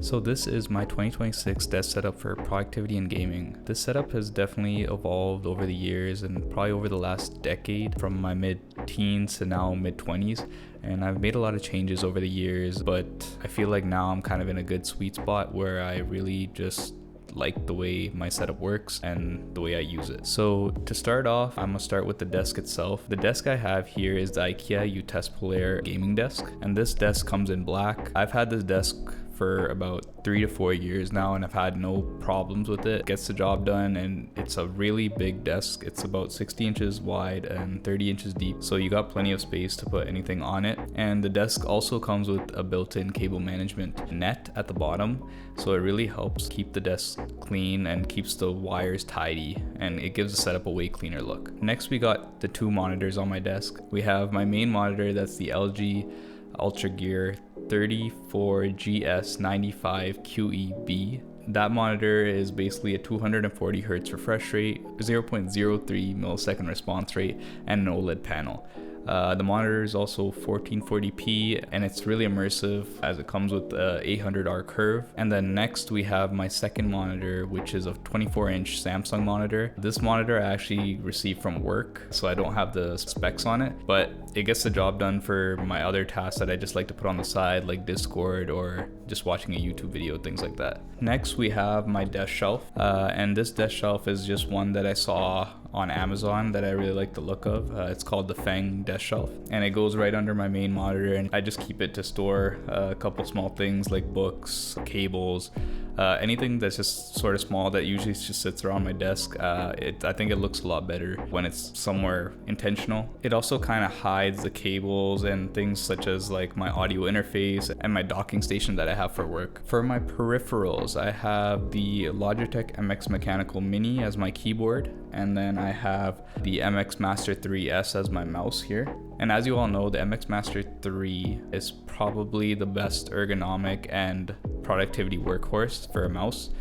So this is my 2026 desk setup for productivity and gaming. This setup has definitely evolved over the years and probably over the last decade, from my mid-teens to now mid-20s. And I've made a lot of changes over the years, but I feel like now I'm kind of in a good sweet spot where I really just like the way my setup works and the way I use it. So to start off, I'm gonna start with the desk itself. The desk I have here is the IKEA Utespelare gaming desk, and this desk comes in black. I've had this desk for about 3 to 4 years now, and I've had no problems with it. It gets the job done, and it's a really big desk. It's about 60 inches wide and 30 inches deep, so you got plenty of space to put anything on it. And the desk also comes with a built-in cable management net at the bottom, so it really helps keep the desk clean and keeps the wires tidy, and it gives the setup a way cleaner look. Next, we got the 2 monitors on my desk. We have my main monitor, that's the LG UltraGear 34GS95QEB. That monitor is basically a 240 Hz refresh rate, 0.03 millisecond response rate, and an OLED panel. The monitor is also 1440p, and it's really immersive as it comes with a 800R curve. And then next we have my second monitor, which is a 24-inch Samsung monitor. This monitor I actually received from work, so I don't have the specs on it, but it gets the job done for my other tasks that I just like to put on the side, like Discord or just watching a YouTube video, things like that. Next we have my desk shelf, and this desk shelf is just one that I saw on Amazon that I really like the look of. It's called the Fenge desk shelf, and it goes right under my main monitor, and I just keep it to store a couple small things like books, cables, anything that's just sort of small that usually just sits around my desk. I think it looks a lot better when it's somewhere intentional. It also kind of hides the cables and things such as like my audio interface and my docking station that I have for work. For my peripherals, I have the Logitech MX Mechanical Mini as my keyboard, and then I have the MX Master 3S as my mouse here. And as you all know, the MX Master 3 is probably the best ergonomic and productivity workhorse for a mouse.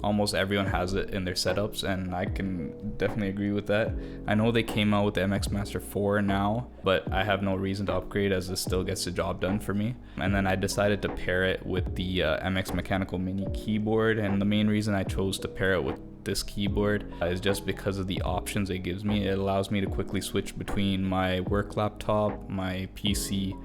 Almost everyone has it in their setups, and I can definitely agree with that. I know they came out with the MX Master 4 now, but I have no reason to upgrade as this still gets the job done for me. And then I decided to pair it with the MX Mechanical Mini keyboard, and the main reason I chose to pair it with this keyboard is just because of the options it gives me. It allows me to quickly switch between my work laptop, my PC,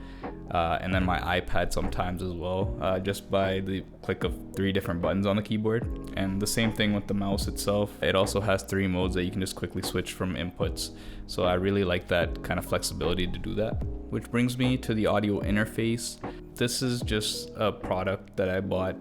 and then my iPad sometimes as well, just by the click of 3 different buttons on the keyboard. And the same thing with the mouse itself. It also has 3 modes that you can just quickly switch from inputs. So I really like that kind of flexibility to do that. Which brings me to the audio interface. This is just a product that I bought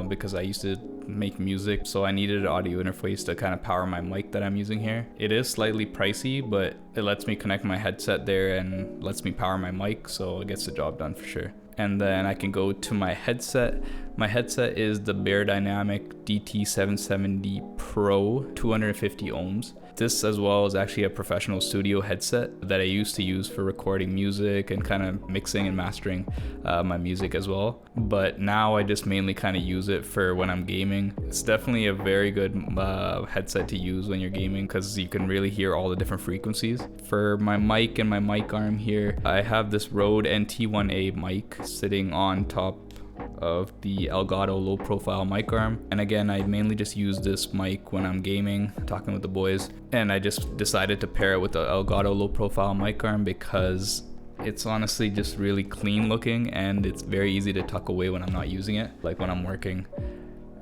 because I used to make music, so I needed an audio interface to kind of power my mic that I'm using here. It is slightly pricey, but it lets me connect my headset there and lets me power my mic, so it gets the job done for sure. And then I can go to my headset. My headset is the Beyerdynamic DT 770 Pro, 250 ohms. This as well is actually a professional studio headset that I used to use for recording music and kind of mixing and mastering my music as well. But now I just mainly kind of use it for when I'm gaming. It's definitely a very good headset to use when you're gaming because you can really hear all the different frequencies. For my mic and my mic arm here, I have this Rode NT1A mic sitting on top of the Elgato low profile mic arm, and again I mainly just use this mic when I'm gaming, talking with the boys, and I just decided to pair it with the Elgato low profile mic arm because it's honestly just really clean looking and it's very easy to tuck away when I'm not using it, like when I'm working.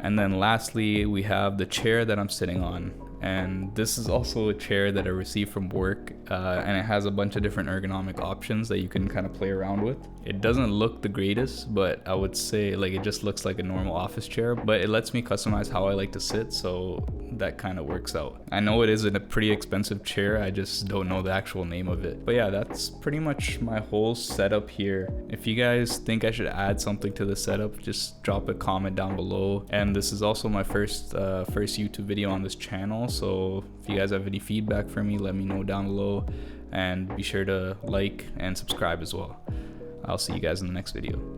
And then lastly, we have the chair that I'm sitting on, and this is also a chair that I received from work, and it has a bunch of different ergonomic options that you can kind of play around with. It doesn't look the greatest, but I would say like it just looks like a normal office chair, but it lets me customize how I like to sit, so that kind of works out. I know it is a pretty expensive chair, I just don't know the actual name of it. But yeah, that's pretty much my whole setup here. If you guys think I should add something to the setup, just drop a comment down below. And this is also my first YouTube video on this channel, so if you guys have any feedback for me, let me know down below, and be sure to like and subscribe as well. I'll see you guys in the next video.